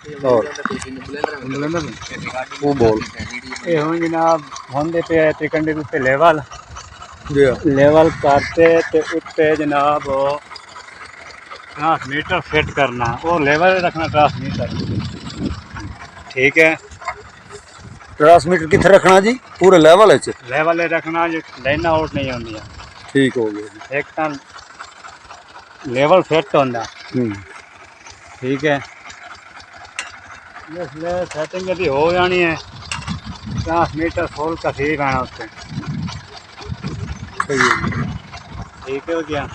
और वो बोल ये हूँ जनाब होंगे पे त्रिकंडी उत्ते लेवल जी लेवल करते ते उत्ते जनाब ट्रांसमीटर फिट करना और लेवल रखना ट्रांसमीटर। ठीक है, ट्रांसमीटर किथे रखना जी? पूरे लेवल लेवल रखना जो लाइना आउट नहीं होंगी। ठीक हो गया। एक तो लेवल फिट होंदा। ठीक है, जिसले सेटिंग यदि हो जानी है ट्रांसमीटर फुल कसी पैना उससे। ठीक हो गया।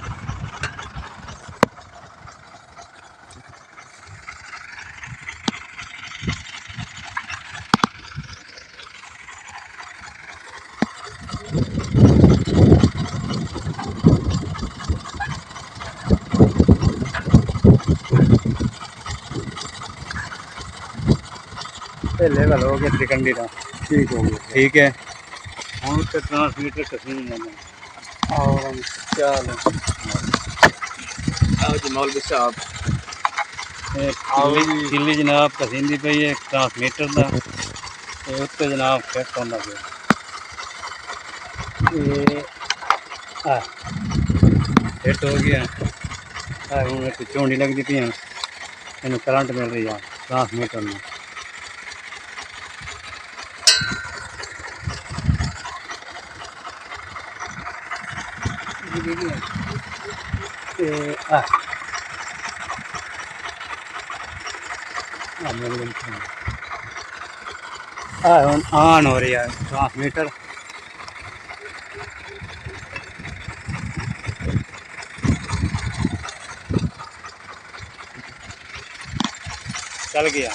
लेवल हो गया त्रिकंडी का। ठीक हो गया। ठीक है, हम उससे ट्रांसमीटर कसी नहीं लेना। और हम चलो जी मौलवी साहब किली जनाब कसींदी पई है ट्रांसमीटर का उत्ते जनाब फिट होंदा पिया। फिट हो गया। हूँ एक झोंडी लगती पी इन करंट मिल रही है ट्रांसमीटर में। ऑन हो रही है ट्रांसमीटर। चल गया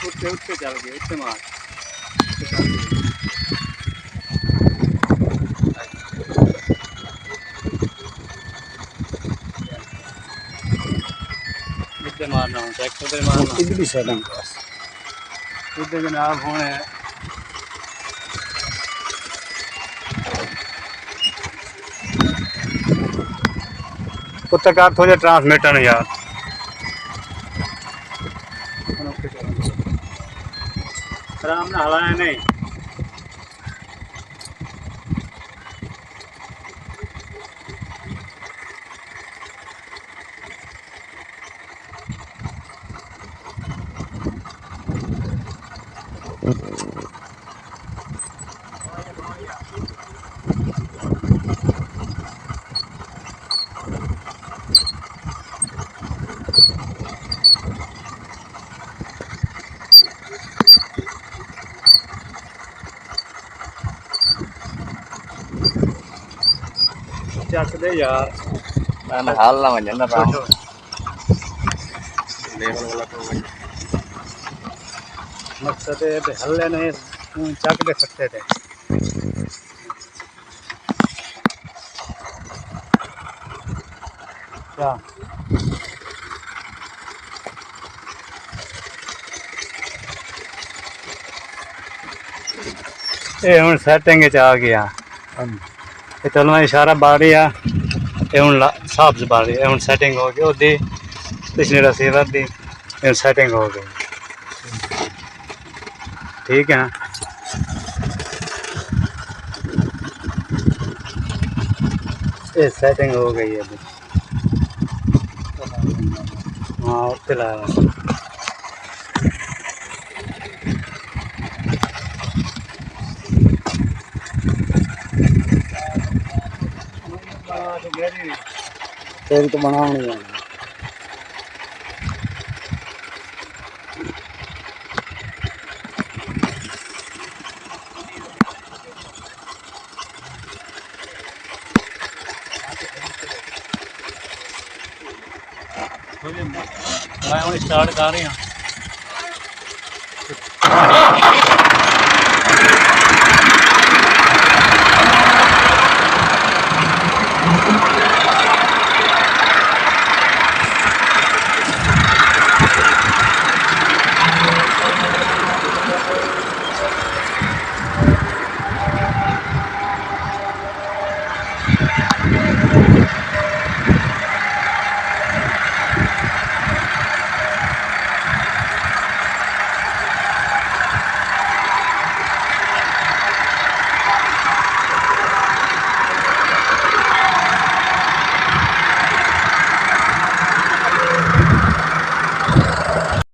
उत्ते उत्ते चल गया उत्ते मार उत्ते मारना हूँ ट्रैक्टर पे मारना इधर सेटिंग उत्ते जनाब होने उत्ते कर थोड़े ट्रांसमीटर ने यार आराम ना हलाया नहीं। चक दे यार मैं हाल ना वजन ना राम लेवल वाला तो मकसद है भी हल्ले नहीं चक दे सकते थे। क्या ये हूँ सैटिंग आ गया। ये चलो इशारा बारी आ हूँ साफ बारी हूँ सैटिंग हो गई ओदी पिछले रिसीवर दी सैटिंग हो गई। ठीक है, ये सेटिंग हो गई है अभी। हाँ उत्ते लाया तेरी तो बनानी है। मैं स्टार्ट कर रही हूँ।